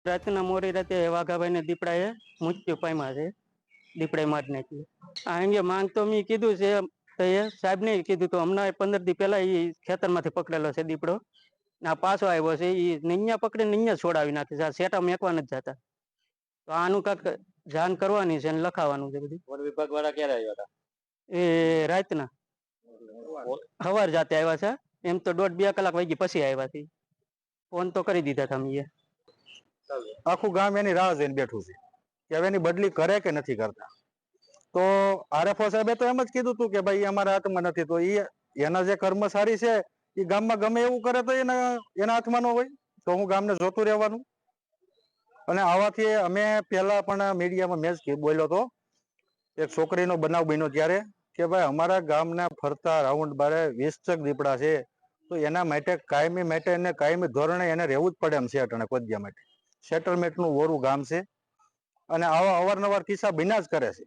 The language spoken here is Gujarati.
રાતના મોડી રાતે વાઘાભાઈને દીપડાએ મૃત્યુ પામ્યા છે. દીપડાએ મારી નાખ્યું. આ અંગે માંગ તો મેં કીધું છે તો એ સાહેબને કીધું તો હમણાં 15 દી પહેલા એ ખેતરમાંથી પકડેલો છે દીપડો. આ પાછો આવ્યો છે. એ નૈયા પકડીને નૈયા છોડાવી નાખે છે. આ સેટા મેકવા નથી જતા. તો આનું કાંક જાણ કરવાની છે અને લખાવાનું છે બધું. વન વિભાગ વાળા ક્યારે આવ્યા હતા? એ રાતના સવાર જાતે આવ્યા છે. એમ તો 1.5-2 કલાક વાગી પછી આવ્યા છે. ફોન તો કરી દીધા હતા મેં. આખું ગામ એની રાહ જોઈને બેઠું છે કે હવે એની બદલી કરે કે નથી કરતા. તો આરએફઓ સાહેબે તો એમ જ કીધું હતું કે ભાઈ અમારા હાથમાં નથી. તો એના જે કર્મચારી છે એ ગામમાં ગમે એવું કરે તો એના હાથમાં ન હોય. તો હું ગામને જોતું રહેવાનું. અને આવાથી અમે પહેલા પણ મીડિયામાં મેં જ બોલ્યો હતો, એક છોકરીનો બનાવ બન્યો ત્યારે કે ભાઈ અમારા ગામના ફરતા રાઉન્ડ બારે 20 દીપડા છે. તો એના માટે કાયમી ધોરણે એને રહેવું જ પડે એમ છે. અટાણે કોદિયા માટે સેટલમેન્ટનું ઓરું ગામ છે અને આવા અવારનવાર કિસ્સા બન્યા જ કરે છે.